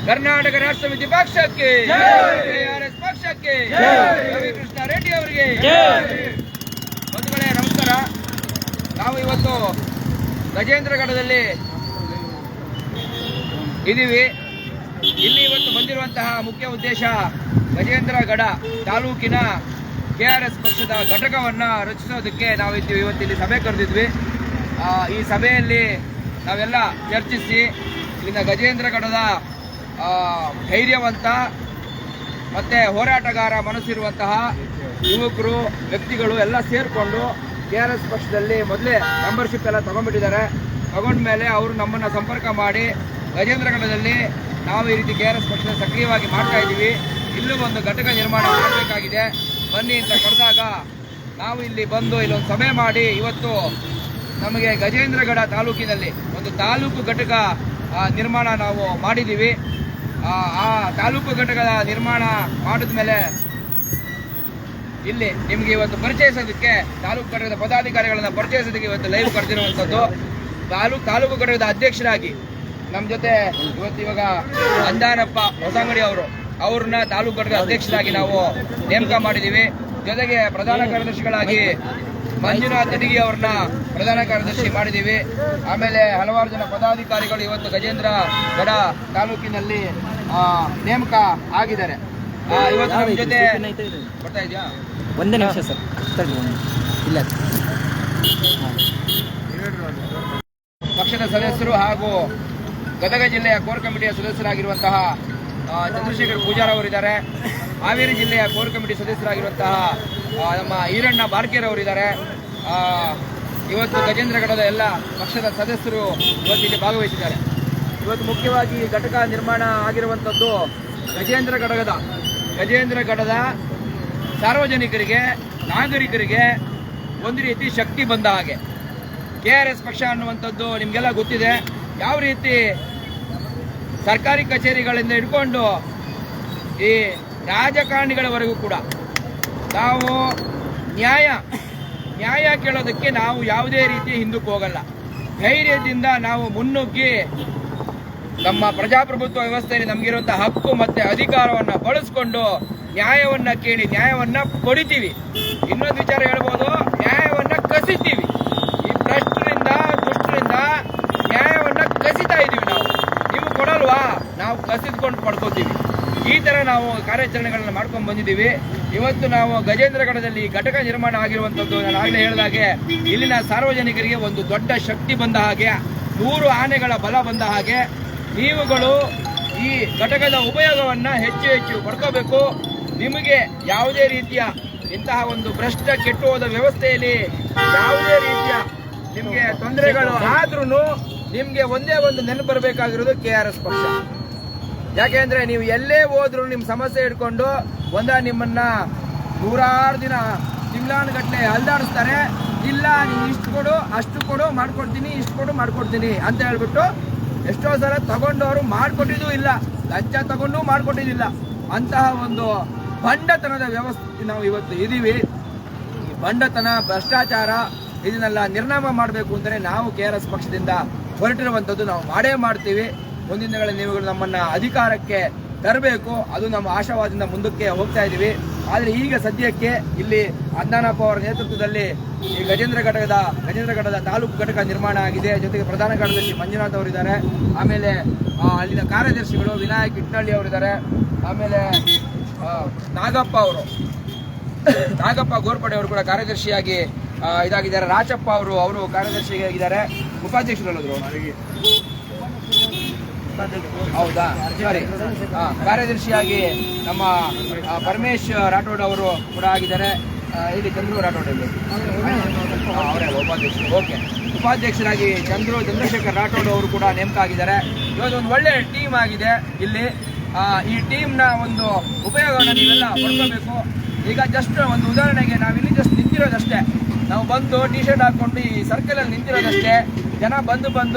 ಕರ್ನಾಟಕ ರಾಷ್ಟ್ರ ಸಮಿತಿ ಪಕ್ಷಕ್ಕೆ, KRS ಪಕ್ಷಕ್ಕೆ, ರವಿಕೃಷ್ಣ ರೆಡ್ಡಿ ಅವರಿಗೆ. ಬಂಧುಗಳೇ ನಮಸ್ಕಾರ. ನಾವು ಇವತ್ತು ಗಜೇಂದ್ರಗಢದಲ್ಲಿ ಇದ್ದೀವಿ. ಇಲ್ಲಿ ಇವತ್ತು ಬಂದಿರುವಂತಹ ಮುಖ್ಯ ಉದ್ದೇಶ ಗಜೇಂದ್ರಗಢ ತಾಲೂಕಿನ KRS ಪಕ್ಷದ ಘಟಕವನ್ನು ರಚಿಸೋದಕ್ಕೆ ನಾವು ಇದ್ದೀವಿ. ಇವತ್ತಿಲ್ಲಿ ಸಭೆ ಕರೆದಿದ್ವಿ. ಈ ಸಭೆಯಲ್ಲಿ ನಾವೆಲ್ಲ ಚರ್ಚಿಸಿ ಇಲ್ಲಿನ ಗಜೇಂದ್ರಗಢದ ಧೈರ್ಯವಂತ ಮತ್ತು ಹೋರಾಟಗಾರ ಮನಸ್ಸಿರುವಂತಹ ಯುವಕರು ವ್ಯಕ್ತಿಗಳು ಎಲ್ಲ ಸೇರಿಕೊಂಡು KRS ಪಕ್ಷದಲ್ಲಿ ಮೊದಲೇ ಮೆಂಬರ್ಶಿಪ್ ಎಲ್ಲ ತಗೊಂಡ್ಬಿಟ್ಟಿದ್ದಾರೆ. ತಗೊಂಡ್ಮೇಲೆ ಅವರು ನಮ್ಮನ್ನು ಸಂಪರ್ಕ ಮಾಡಿ ಗಜೇಂದ್ರಗಢದಲ್ಲಿ ನಾವು ಈ ರೀತಿ KRS ಪಕ್ಷದ ಸಕ್ರಿಯವಾಗಿ ಮಾಡ್ತಾ ಇದ್ದೀವಿ, ಇಲ್ಲೂ ಒಂದು ಘಟಕ ನಿರ್ಮಾಣ ಮಾಡಬೇಕಾಗಿದೆ ಬನ್ನಿ ಅಂತ ಕರೆದಾಗ ನಾವು ಇಲ್ಲಿ ಬಂದು ಇಲ್ಲೊಂದು ಸಭೆ ಮಾಡಿ ಇವತ್ತು ನಮಗೆ ಗಜೇಂದ್ರಗಢ ತಾಲೂಕಿನಲ್ಲಿ ಒಂದು ತಾಲೂಕು ಘಟಕ ನಿರ್ಮಾಣ ನಾವು ಮಾಡಿದ್ದೀವಿ. ಆ ತಾಲೂಕು ಘಟಕದ ನಿರ್ಮಾಣ ಮಾಡಿದ ಮೇಲೆ ಇಲ್ಲಿ ನಿಮಗೆ ಇವತ್ತು ಪರಿಚಯಿಸೋದಕ್ಕೆ ತಾಲೂಕು ಘಟಕದ ಪದಾಧಿಕಾರಿಗಳನ್ನು ಪರಿಚಯಿಸೋದಕ್ಕೆ ಇವತ್ತು ಲೈವ್ ಕರೆದಿರುವಂಥದ್ದು. ತಾಲೂಕು ಘಟಕದ ಅಧ್ಯಕ್ಷರಾಗಿ ನಮ್ಮ ಜೊತೆ ಇವಾಗ ಅಂದಾನಪ್ಪ ಹೊಸಂಗಡಿ ಅವ್ರನ್ನ ತಾಲೂಕು ಘಟಕದ ಅಧ್ಯಕ್ಷರಾಗಿ ನಾವು ನೇಮಕ ಮಾಡಿದ್ದೀವಿ. ಜೊತೆಗೆ ಪ್ರಧಾನ ಕಾರ್ಯದರ್ಶಿಗಳಾಗಿ ಮಂಜುನಾಥ್ ಅಡಿಗಿ ಅವ್ರನ್ನ ಪ್ರಧಾನ ಕಾರ್ಯದರ್ಶಿ ಮಾಡಿದ್ದೀವಿ. ಆಮೇಲೆ ಹಲವಾರು ಜನ ಪದಾಧಿಕಾರಿಗಳು ಇವತ್ತು ಗಜೇಂದ್ರಗಢ ತಾಲೂಕಿನಲ್ಲಿ ನೇಮಕ ಆಗಿದ್ದಾರೆ. ಇವತ್ತು ನಮ್ಮ ಜೊತೆ ಬರ್ತಾ ಇದೆಯಾ? ಒಂದೇ ನಿಮಿಷ ಸರ್. ಇಲ್ಲ, ಪಕ್ಷದ ಸದಸ್ಯರು ಹಾಗೂ ಗದಗ ಜಿಲ್ಲೆಯ ಕೋರ್ ಕಮಿಟಿಯ ಸದಸ್ಯರಾಗಿರುವಂತಹ ಚಂದ್ರಶೇಖರ್ ಪೂಜಾರ್ ಅವರಿದ್ದಾರೆ. ಹಾವೇರಿ ಜಿಲ್ಲೆಯ ಕೋರ್ ಕಮಿಟಿ ಸದಸ್ಯರಾಗಿರುವಂತಹ ನಮ್ಮ ಈರಣ್ಣ ಬಾರ್ಕೇರ್ ಅವರಿದ್ದಾರೆ. ಇವತ್ತು ಗಜೇಂದ್ರಗಢದ ಎಲ್ಲ ಪಕ್ಷದ ಸದಸ್ಯರು ಇವತ್ತು ಇಲ್ಲಿ ಭಾಗವಹಿಸಿದ್ದಾರೆ. ಇವತ್ತು ಮುಖ್ಯವಾಗಿ ಘಟಕ ನಿರ್ಮಾಣ ಆಗಿರುವಂಥದ್ದು ಗಜೇಂದ್ರಗಢದ ಸಾರ್ವಜನಿಕರಿಗೆ, ನಾಗರಿಕರಿಗೆ ಒಂದು ರೀತಿ ಶಕ್ತಿ ಬಂದ ಹಾಗೆ. KRS ಪಕ್ಷ ಅನ್ನುವಂಥದ್ದು ನಿಮಗೆಲ್ಲ ಗೊತ್ತಿದೆ. ಯಾವ ರೀತಿ ಸರ್ಕಾರಿ ಕಚೇರಿಗಳಿಂದ ಹಿಡ್ಕೊಂಡು ಈ ರಾಜಕಾರಣಿಗಳವರೆಗೂ ಕೂಡ ನಾವು ನ್ಯಾಯ ಕೇಳೋದಕ್ಕೆ ನಾವು ಯಾವುದೇ ರೀತಿ ಹಿಂದಕ್ಕೆ ಹೋಗಲ್ಲ. ಧೈರ್ಯದಿಂದ ನಾವು ಮುನ್ನುಗ್ಗಿ ನಮ್ಮ ಪ್ರಜಾಪ್ರಭುತ್ವ ವ್ಯವಸ್ಥೆಯಲ್ಲಿ ನಮಗಿರುವಂತಹ ಹಕ್ಕು ಮತ್ತು ಅಧಿಕಾರವನ್ನು ಬಳಸ್ಕೊಂಡು ನ್ಯಾಯವನ್ನ ಕೇಳಿ ನ್ಯಾಯವನ್ನ ಪಡಿತೀವಿ. ಇನ್ನೊಂದು ವಿಚಾರ ಹೇಳ್ಬೋದು, ನ್ಯಾಯವನ್ನ ಕಸಿತೀವಿ. ಈ ಭ್ರಷ್ಟರಿಂದ ದುಷ್ಟರಿಂದ ನ್ಯಾಯವನ್ನ ಕಸಿತಾ ಇದ್ದೀವಿ. ನೀವು ಕೊಡಲ್ವಾ, ನಾವು ಕಸಿದ್ಕೊಂಡು ಪಡ್ಕೋತೀವಿ. ಈ ತರ ನಾವು ಕಾರ್ಯಾಚರಣೆಗಳನ್ನ ಮಾಡ್ಕೊಂಡು ಬಂದಿದ್ದೀವಿ. ಇವತ್ತು ನಾವು ಗಜೇಂದ್ರಗಢದಲ್ಲಿ ಘಟಕ ನಿರ್ಮಾಣ ಆಗಿರುವಂಥದ್ದು ನಾನು ಆಗಲೇ ಹೇಳಿದಾಗೆ ಇಲ್ಲಿನ ಸಾರ್ವಜನಿಕರಿಗೆ ಒಂದು ದೊಡ್ಡ ಶಕ್ತಿ ಬಂದ ಹಾಗೆ, 100 ಆನೆಗಳ ಬಲ ಬಂದ ಹಾಗೆ ನೀವುಗಳು ಈ ಘಟಕದ ಉಪಯೋಗವನ್ನ ಹೆಚ್ಚು ಪಡ್ಕೋಬೇಕು. ನಿಮಗೆ ಯಾವುದೇ ರೀತಿಯ ಇಂತಹ ಒಂದು ಭ್ರಷ್ಟ ಕೆಟ್ಟು ಹೋದ ವ್ಯವಸ್ಥೆಯಲ್ಲಿ ಯಾವುದೇ ರೀತಿಯ ನಿಮಗೆ ತೊಂದರೆಗಳು ಆದ್ರೂ ನಿಮ್ಗೆ ಒಂದೇ ಒಂದು ನೆನಪು ಬರಬೇಕಾಗಿರೋದು KRS ಪಕ್ಷ. ಯಾಕೆಂದ್ರೆ ನೀವು ಎಲ್ಲೇ ಹೋದ್ರು ನಿಮ್ಮ ಸಮಸ್ಯೆ ಇಟ್ಕೊಂಡು ನಿಮ್ಮನ್ನ 106 ದಿನ ತಿಂಗಳಾನುಗಟ್ಟಲೆ ಅಲ್ದಾಡಿಸ್ತಾರೆ. ಇಲ್ಲ ನೀವು ಇಷ್ಟು ಕೊಡು, ಅಷ್ಟು ಕೊಡು, ಮಾಡ್ಕೊಡ್ತೀನಿ, ಇಷ್ಟು ಕೊಡು, ಮಾಡ್ಕೊಡ್ತೀನಿ ಅಂತ ಹೇಳ್ಬಿಟ್ಟು ಎಷ್ಟೋ ಸಲ ತಗೊಂಡವರು ಮಾಡ್ಕೊಟ್ಟಿದ್ದೂ ಇಲ್ಲ, ಲಂಚ ತಗೊಂಡು ಮಾಡ್ಕೊಟ್ಟಿದ್ದಿಲ್ಲ. ಅಂತಹ ಒಂದು ಬಂಡತನದ ವ್ಯವಸ್ಥೆ ನಾವು ಇವತ್ತು ಇದೀವಿ. ಈ ಬಂಡತನ, ಭ್ರಷ್ಟಾಚಾರ ಇದನ್ನೆಲ್ಲ ನಿರ್ನಾಮ ಮಾಡಬೇಕು ಅಂದರೆ ನಾವು KRS ಪಕ್ಷದಿಂದ ಹೊರಟಿರುವಂಥದ್ದು ನಾವು ಮಾಡೇ ಮಾಡ್ತೀವಿ. ಮುಂದಿನ ದಿನಗಳಲ್ಲಿ ನೀವು ನಮ್ಮನ್ನ ಅಧಿಕಾರಕ್ಕೆ ತರಬೇಕು, ಅದು ನಮ್ಮ ಆಶಾವಾದದಿಂದ ಮುಂದಕ್ಕೆ ಹೋಗ್ತಾ ಇದ್ದೀವಿ. ಆದರೆ ಈಗ ಸದ್ಯಕ್ಕೆ ಇಲ್ಲಿ ಅಂದಾನಪ್ಪ ಅವರ ನೇತೃತ್ವದಲ್ಲಿ ಈ ಗಜೇಂದ್ರಗಢದ ತಾಲೂಕು ಘಟಕ ನಿರ್ಮಾಣ ಆಗಿದೆ. ಜೊತೆಗೆ ಪ್ರಧಾನ ಕಾರ್ಯದರ್ಶಿ ಮಂಜುನಾಥ್ ಅವರಿದ್ದಾರೆ. ಆಮೇಲೆ ಅಲ್ಲಿನ ಕಾರ್ಯದರ್ಶಿಗಳು ವಿನಾಯಕ್ ಇಟ್ನಳ್ಳಿ ಅವರಿದ್ದಾರೆ. ಆಮೇಲೆ ನಾಗಪ್ಪ ಗೋರ್ಪಡೆ ಅವರು ಕೂಡ ಕಾರ್ಯದರ್ಶಿಯಾಗಿ ಇದಾಗಿದ್ದಾರೆ. ರಾಚಪ್ಪ ಅವರು ಕಾರ್ಯದರ್ಶಿಯಾಗಿದ್ದಾರೆ. ಉಪಾಧ್ಯಕ್ಷರು ಹೌದಾ, ಸರಿ. ಕಾರ್ಯದರ್ಶಿಯಾಗಿ ನಮ್ಮ ಪರಮೇಶ್ ರಾಠೋಡ್ ಅವರು ಕೂಡ ಆಗಿದ್ದಾರೆ. ಇಲ್ಲಿ ಚಂದ್ರು ರಾಠೋಡ್ ಅವರೇ ಉಪಾಧ್ಯಕ್ಷರು. ಓಕೆ, ಉಪಾಧ್ಯಕ್ಷರಾಗಿ ಚಂದ್ರಶೇಖರ್ ರಾಠೋಡ್ ಅವರು ಕೂಡ ನೇಮಕ ಆಗಿದ್ದಾರೆ. ಇವತ್ತು ಒಂದು ಒಳ್ಳೆ ಟೀಮ್ ಆಗಿದೆ ಇಲ್ಲಿ. ಈ ಟೀಮ್ನ ಒಂದು ಉಪಯೋಗವನ್ನು ನೀವೆಲ್ಲ ಪಡ್ಕೋಬೇಕು. ಈಗ ಜಸ್ಟ್ ಒಂದು ಉದಾಹರಣೆಗೆ ನಾವಿಲ್ಲಿ ಜಸ್ಟ್ ನಿಂತಿರೋದಷ್ಟೇ, ನಾವು ಬಂದು ಟಿ ಶರ್ಟ್ ಹಾಕೊಂಡು ಈ ಸರ್ಕಲಲ್ಲಿ ನಿಂತಿರೋದಷ್ಟೇ. ಜನ ಬಂದು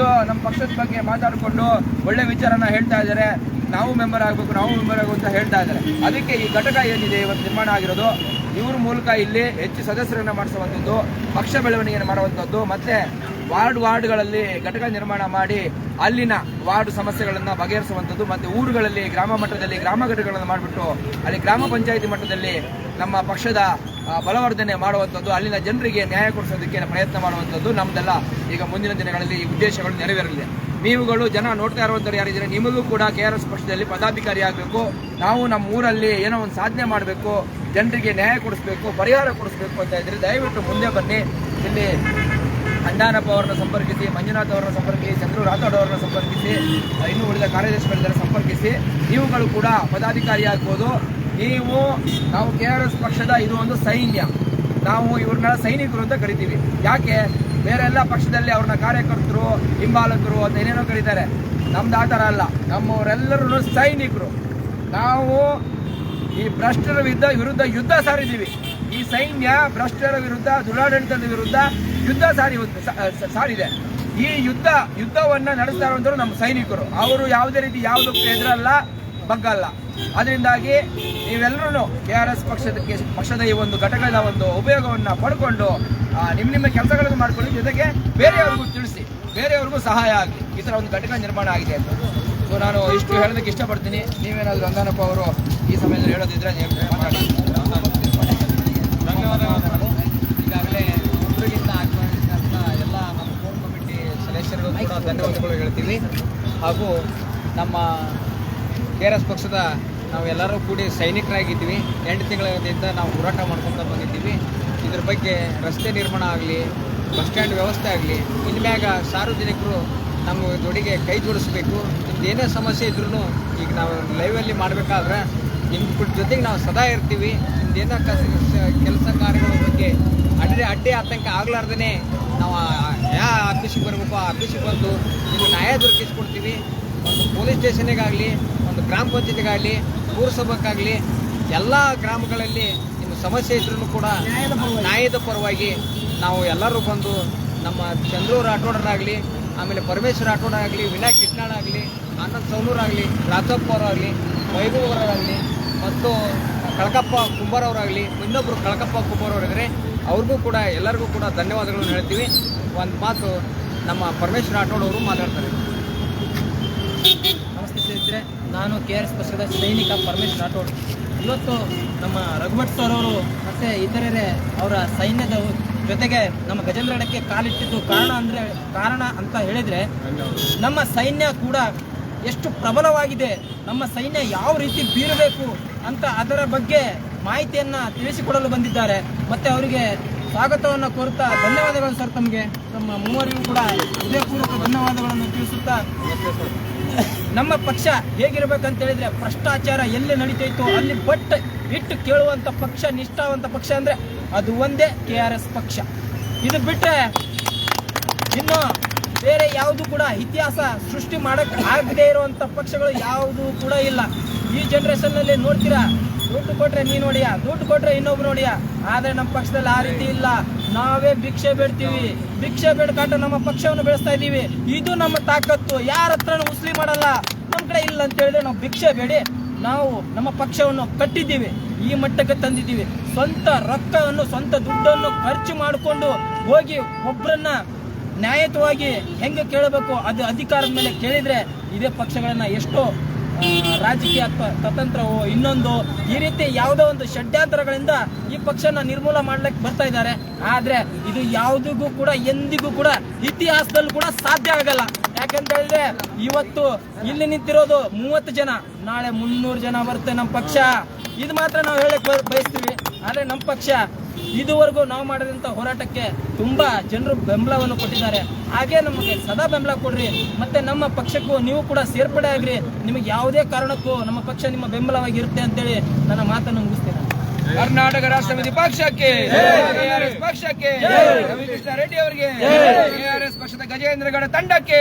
ನಮ್ಮ ಪಕ್ಷದ ಬಗ್ಗೆ ಮಾತಾಡಿಕೊಂಡು ಒಳ್ಳೆ ವಿಚಾರನ ಹೇಳ್ತಾ ಇದ್ದಾರೆ. ನಾವು ಮೆಂಬರ್ ಆಗಬೇಕು ಅಂತ ಹೇಳ್ತಾ ಇದ್ದಾರೆ. ಅದಕ್ಕೆ ಈ ಘಟಕ ಏನಿದೆ ಇವತ್ತು ನಿರ್ಮಾಣ ಆಗಿರೋದು, ಇವ್ರ ಮೂಲಕ ಇಲ್ಲಿ ಹೆಚ್ಚು ಸದಸ್ಯರನ್ನ ಮಾಡಿಸುವಂಥದ್ದು, ಪಕ್ಷ ಬೆಳವಣಿಗೆಯನ್ನು ಮಾಡುವಂಥದ್ದು, ಮತ್ತೆ ವಾರ್ಡ್ಗಳಲ್ಲಿ ಘಟಕ ನಿರ್ಮಾಣ ಮಾಡಿ ಅಲ್ಲಿನ ವಾರ್ಡ್ ಸಮಸ್ಯೆಗಳನ್ನು ಬಗೆಹರಿಸುವಂಥದ್ದು, ಮತ್ತೆ ಊರುಗಳಲ್ಲಿ ಗ್ರಾಮ ಮಟ್ಟದಲ್ಲಿ ಗ್ರಾಮ ಘಟಕಗಳನ್ನು ಮಾಡಿಬಿಟ್ಟು ಅಲ್ಲಿ ಗ್ರಾಮ ಪಂಚಾಯಿತಿ ಮಟ್ಟದಲ್ಲಿ ನಮ್ಮ ಪಕ್ಷದ ಬಲವರ್ಧನೆ ಮಾಡುವಂಥದ್ದು, ಅಲ್ಲಿನ ಜನರಿಗೆ ನ್ಯಾಯ ಕೊಡಿಸೋದಕ್ಕೆ ಪ್ರಯತ್ನ ಮಾಡುವಂಥದ್ದು ನಮ್ದೆಲ್ಲ ಈಗ ಮುಂದಿನ ದಿನಗಳಲ್ಲಿ ಈ ಉದ್ದೇಶಗಳು ನೆರವೇರಲಿದೆ. ನೀವುಗಳು ಜನ ನೋಡ್ತಾ ಇರುವಂಥವ್ರು ಯಾರಿದ್ರೆ ನಿಮಗೂ ಕೂಡ KRS ಪಕ್ಷದಲ್ಲಿ ಪದಾಧಿಕಾರಿ ಆಗಬೇಕು. ನಾವು ನಮ್ಮ ಊರಲ್ಲಿ ಏನೋ ಒಂದು ಸಾಧನೆ ಮಾಡಬೇಕು, ಜನರಿಗೆ ನ್ಯಾಯ ಕೊಡಿಸ್ಬೇಕು, ಪರಿಹಾರ ಕೊಡಿಸ್ಬೇಕು ಅಂತ ಇದ್ರೆ ದಯವಿಟ್ಟು ಮುಂದೆ ಬನ್ನಿ. ಇಲ್ಲಿ ಅಂದಾನಪ್ಪ ಅವರನ್ನ ಸಂಪರ್ಕಿಸಿ, ಮಂಜುನಾಥ್ ಅವರನ್ನ ಸಂಪರ್ಕಿಸಿ, ಚಂದ್ರು ರಾಥೋಡ್ ಅವರನ್ನ ಸಂಪರ್ಕಿಸಿ, ಇನ್ನೂ ಉಳಿದ ಕಾರ್ಯದರ್ಶಿಗಳಿದ್ದಾರೆ ಸಂಪರ್ಕಿಸಿ ನೀವುಗಳು ಕೂಡ ಪದಾಧಿಕಾರಿ ಆಗ್ಬೋದು. ನಾವು KRS ಪಕ್ಷದ ಇದು ಒಂದು ಸೈನ್ಯ. ನಾವು ಇವ್ರನ್ನ ಸೈನಿಕರು ಅಂತ ಕರಿತೀವಿ. ಯಾಕೆ ಬೇರೆ ಎಲ್ಲ ಪಕ್ಷದಲ್ಲಿ ಅವ್ರನ್ನ ಕಾರ್ಯಕರ್ತರು, ಹಿಂಬಾಲಕರು ಅಂತ ಏನೇನೋ ಕರೀತಾರೆ. ನಮ್ದು ಆ ಥರ ಅಲ್ಲ, ನಮ್ಮವರೆಲ್ಲರೂ ಸೈನಿಕರು. ನಾವು ಈ ಭ್ರಷ್ಟರ ವಿರುದ್ಧ ಯುದ್ಧ ಸಾರಿದ್ದೀವಿ. ಈ ಸೈನ್ಯ ಭ್ರಷ್ಟರ ವಿರುದ್ಧ, ದುರಾಡಳಿತದ ವಿರುದ್ಧ ಯುದ್ಧ ಸಾರಿದೆ. ಈ ಯುದ್ಧವನ್ನ ನಡೆಸ್ತಾ ಇರುವಂತರು ನಮ್ಮ ಸೈನಿಕರು. ಅವರು ಯಾವುದೇ ರೀತಿ ಯಾವುದಕ್ಕೂ ಎದುರಲ್ಲ, ಬಗ್ಗಲ್ಲ. ಅದರಿಂದಾಗಿ ನೀವೆಲ್ಲರೂ KRS ಪಕ್ಷದ ಈ ಒಂದು ಘಟಕದ ಒಂದು ಉಪಯೋಗವನ್ನು ಪಡ್ಕೊಂಡು ನಿಮ್ಮ ಕೆಲಸಗಳನ್ನು ಮಾಡ್ಕೊಳ್ಳಿ, ಜೊತೆಗೆ ಬೇರೆಯವ್ರಿಗೂ ತಿಳಿಸಿ, ಬೇರೆಯವ್ರಿಗೂ ಸಹಾಯ ಆಗಲಿ. ಈ ಥರ ಒಂದು ಘಟಕ ನಿರ್ಮಾಣ ಆಗಿದೆ ಅಂತ. ಸೊ ನಾನು ಇಷ್ಟು ಹೇಳೋದಕ್ಕೆ ಇಷ್ಟಪಡ್ತೀನಿ. ನೀವೇನಾದರೂ ಅಂದಾನಪ್ಪ ಅವರು ಈ ಸಮಯದಲ್ಲಿ ಹೇಳೋದಿದ್ರೆ ಮಾತಾಡಿ. ಧನ್ಯವಾದಗಳು. ಈಗಾಗಲೇ ಒಬ್ಬರಿಗಿಂತ ಆಗ್ತಾ ಎಲ್ಲ ನಮ್ಮ ಕೋರ್ ಕಮಿಟಿ ಸದಸ್ಯರಿಗೂ ಕೂಡ ಧನ್ಯವಾದಗಳು ಹೇಳ್ತೀವಿ. ಹಾಗೂ ನಮ್ಮ KRS ಪಕ್ಷದ ನಾವೆಲ್ಲರೂ ಕೂಡಿ ಸೈನಿಕರಾಗಿದ್ದೀವಿ. 8 ತಿಂಗಳಿಂದ ನಾವು ಹೋರಾಟ ಮಾಡ್ಕೊತ ಬಂದಿದ್ದೀವಿ. ಇದ್ರ ಬಗ್ಗೆ ರಸ್ತೆ ನಿರ್ಮಾಣ ಆಗಲಿ, ಬಸ್ ಸ್ಟ್ಯಾಂಡ್ ವ್ಯವಸ್ಥೆ ಆಗಲಿ, ಇನ್ಮ್ಯಾಗ ಸಾರ್ವಜನಿಕರು ನಮ್ಮ ಜೋಡಿಗೆ ಕೈ ಜೋಡಿಸ್ಬೇಕು. ನಿಮ್ದು ಏನೇ ಸಮಸ್ಯೆ ಇದ್ರೂ ಈಗ ನಾವು ಲೈವಲ್ಲಿ ಮಾಡಬೇಕಾದ್ರೆ ನಿಮ್ಮ ಜೊತೆಗೆ ನಾವು ಸದಾ ಇರ್ತೀವಿ. ನಿಮ್ದೇನೋ ಕೆಲಸ ಕಾರ್ಯಗಳ ಬಗ್ಗೆ ಅಡ್ಡಿ ಆತಂಕ ಆಗ್ಲಾರ್ದೇ ನಾವು ಯಾವ ಆಫೀಸಿಗೆ ಬರಬೇಕು ಆ ಆಫೀಸಿಗೆ ಬಂದು ನಿಮಗೆ ನ್ಯಾಯ ದೊರಕಿಸ್ಕೊಡ್ತೀವಿ. ಒಂದು ಪೊಲೀಸ್ ಸ್ಟೇಷನಿಗಾಗಲಿ, ಒಂದು ಗ್ರಾಮ ಪಂಚಾಯತಿಗಾಗಲಿ, ಪುರಸಭೆಗಾಗಲಿ, ಎಲ್ಲ ಗ್ರಾಮಗಳಲ್ಲಿ ನಿಮ್ಮ ಸಮಸ್ಯೆ ಇದ್ರೂ ಕೂಡ ನ್ಯಾಯದ ಪರವಾಗಿ ನಾವು ಎಲ್ಲರೂ ಬಂದು ನಮ್ಮ ಚಂದ್ರು ರಾಠೋಡರಾಗಲಿ, ಆಮೇಲೆ ಪರಮೇಶ್ವರ್ ರಾಠೋಡರಾಗಲಿ, ವಿನಾಯಕ್ ಕಿಟ್ನಾಳ್ ಆಗಲಿ, ಆನಂದ್ ಸೌನೂರಾಗಲಿ, ರಾಜಪ್ಪ ಅವರಾಗಲಿ, ವೈಭವ್ ಅವರಾಗಲಿ, ಮತ್ತು ಕಳಕಪ್ಪ ಕುಂಬಾರ್ ಅವರಾಗಲಿ, ಇನ್ನೊಬ್ಬರು ಕಳಕಪ್ಪ ಕುಂಬಾರ್ ಅವರಿದ್ದಾರೆ, ಅವ್ರಿಗೂ ಕೂಡ ಎಲ್ಲರಿಗೂ ಕೂಡ ಧನ್ಯವಾದಗಳನ್ನು ಹೇಳ್ತೀವಿ. ಒಂದು ಮಾತು ನಮ್ಮ ಪರಮೇಶ್ವರ್ ರಾಠೋಡ್ ಅವರು ಮಾತಾಡ್ತಾರೆ. ನಮಸ್ತೆ ಸ್ನೇಹಿತರೆ, ನಾನು KRS ಪಕ್ಷದ ಸೈನಿಕ ಪರಮೇಶ್ ರಾಠೋಡ್. ಇವತ್ತು ನಮ್ಮ ರಘುಭಟ್ ಸರ್ ಅವರು ಮತ್ತು ಇತರರೇ ಅವರ ಸೈನ್ಯದ ಜೊತೆಗೆ ನಮ್ಮ ಗಜೇಂದ್ರಗಡಕ್ಕೆ ಕಾಲಿಟ್ಟಿದ್ದು ಕಾರಣ ಅಂತ ಹೇಳಿದರೆ, ನಮ್ಮ ಸೈನ್ಯ ಕೂಡ ಎಷ್ಟು ಪ್ರಬಲವಾಗಿದೆ, ನಮ್ಮ ಸೈನ್ಯ ಯಾವ ರೀತಿ ಬೀರಬೇಕು ಅಂತ ಅದರ ಬಗ್ಗೆ ಮಾಹಿತಿಯನ್ನು ತಿಳಿಸಿಕೊಡಲು ಬಂದಿದ್ದಾರೆ. ಮತ್ತು ಅವರಿಗೆ ಸ್ವಾಗತವನ್ನು ಕೋರುತ್ತಾ ಧನ್ಯವಾದಗಳು ಸರ್. ನಮ್ಮ ಮೂವರಿಗೂ ಕೂಡ ಹೃದಯಪೂರ್ವಕ ಧನ್ಯವಾದಗಳನ್ನು ತಿಳಿಸುತ್ತಾ, ನಮ್ಮ ಪಕ್ಷ ಹೇಗಿರಬೇಕಂತ ಹೇಳಿದ್ರೆ, ಭ್ರಷ್ಟಾಚಾರ ಎಲ್ಲಿ ನಡೀತೈತೋ ಅಲ್ಲಿ ಇಟ್ಟು ಕೇಳುವಂಥ ಪಕ್ಷ, ನಿಷ್ಠಾವಂತ ಪಕ್ಷ ಅಂದರೆ ಅದು ಒಂದೇ KRS ಪಕ್ಷ. ಇದು ಬಿಟ್ಟರೆ ಇನ್ನು ಬೇರೆ ಯಾವುದು ಕೂಡ ಇತಿಹಾಸ ಸೃಷ್ಟಿ ಮಾಡಕ್ಕೆ ಆಗದೇ ಇರುವಂಥ ಪಕ್ಷಗಳು ಯಾವುದೂ ಕೂಡ ಇಲ್ಲ. ಈ ಜನ್ರೇಷನ್ನಲ್ಲಿ ನೋಡ್ತೀರಾ, ದುಡ್ಡು ಕೊಟ್ರೆ ನೀನು ನೋಡಿಯಾ, ದುಡ್ಡು ಕೊಟ್ರೆ ಇನ್ನೊಬ್ರು ನೋಡಿಯಾ. ಆದರೆ ನಮ್ಮ ಪಕ್ಷದಲ್ಲಿ ಆ ರೀತಿ ಇಲ್ಲ. ನಾವೇ ಭಿಕ್ಷೆ ಬೇಡ್ತೀವಿ, ಭಿಕ್ಷೆ ಬೇಡ್ಕಾಟ ನಮ್ಮ ಪಕ್ಷವನ್ನು ಬೆಳೆಸ್ತಾ ಇದ್ದೀವಿ. ಇದು ನಮ್ಮ ತಾಕತ್ತು. ಯಾರ ಹತ್ರನೂ ಉಸ್ಲಿ ಮಾಡಲ್ಲ. ನಮ್ಮ ಕಡೆ ಇಲ್ಲ ಅಂತ ಹೇಳಿದ್ರೆ ನಾವು ಭಿಕ್ಷೆ ಬೇಡಿ ನಾವು ನಮ್ಮ ಪಕ್ಷವನ್ನು ಕಟ್ಟಿದ್ದೀವಿ, ಈ ಮಟ್ಟಕ್ಕೆ ತಂದಿದ್ದೀವಿ. ಸ್ವಂತ ರೊಕ್ಕವನ್ನು, ಸ್ವಂತ ದುಡ್ಡನ್ನು ಖರ್ಚು ಮಾಡಿಕೊಂಡು ಹೋಗಿ ಒಬ್ಬರನ್ನ ನ್ಯಾಯಯುತವಾಗಿ ಹೆಂಗೆ ಕೇಳಬೇಕು ಅದು ಅಧಿಕಾರದ ಮೇಲೆ ಕೇಳಿದರೆ, ಇದೇ ಪಕ್ಷಗಳನ್ನು ಎಷ್ಟೋ ರಾಜಕೀಯ ತತಂತ್ರವೋ ಇನ್ನೊಂದು ಈ ರೀತಿ ಯಾವುದೋ ಒಂದು ಷಡ್ಯಂತ್ರಗಳಿಂದ ಈ ಪಕ್ಷನ ನಿರ್ಮೂಲ ಮಾಡ್ಲಿಕ್ಕೆ ಬರ್ತಾ ಇದ್ದಾರೆ. ಆದರೆ ಇದು ಯಾವುದಿಗೂ ಕೂಡ ಎಂದಿಗೂ ಕೂಡ ಇತಿಹಾಸದಲ್ಲೂ ಕೂಡ ಸಾಧ್ಯ ಆಗಲ್ಲ. ಯಾಕಂತ ಹೇಳಿದ್ರೆ ಇವತ್ತು ಇಲ್ಲಿ ನಿಂತಿರೋದು 30 ಜನ, ನಾಳೆ 300 ಜನ ಬರುತ್ತೆ ನಮ್ಮ ಪಕ್ಷ. ಇದು ಮಾತ್ರ ನಾವು ಹೇಳಕ್ ಬಯಸ್ತೀವಿ. ಆದರೆ ನಮ್ಮ ಪಕ್ಷ ಇದುವರೆಗೂ ನಾವು ಮಾಡಿದಂಥ ಹೋರಾಟಕ್ಕೆ ತುಂಬಾ ಜನರು ಬೆಂಬಲವನ್ನು ಕೊಟ್ಟಿದ್ದಾರೆ. ಹಾಗೆ ನಮಗೆ ಸದಾ ಬೆಂಬಲ ಕೊಡ್ರಿ. ಮತ್ತೆ ನಮ್ಮ ಪಕ್ಷಕ್ಕೂ ನೀವು ಕೂಡ ಸೇರ್ಪಡೆ ಆಗ್ರಿ. ನಿಮಗೆ ಯಾವುದೇ ಕಾರಣಕ್ಕೂ ನಮ್ಮ ಪಕ್ಷ ನಿಮ್ಮ ಬೆಂಬಲವಾಗಿರುತ್ತೆ ಅಂತೇಳಿ ನನ್ನ ಮಾತನ್ನು ಮುಗಿಸ್ತೇನೆ. ಕರ್ನಾಟಕ ರಾಷ್ಟ್ರ ಸಮಿತಿ ಪಕ್ಷಕ್ಕೆ, KRS ಪಕ್ಷಕ್ಕೆ, ರವಿಕೃಷ್ಣ ರೆಡ್ಡಿ ಅವರಿಗೆ, KRS ಪಕ್ಷದ ಗಜೇಂದ್ರಗಡ ತಂಡಕ್ಕೆ.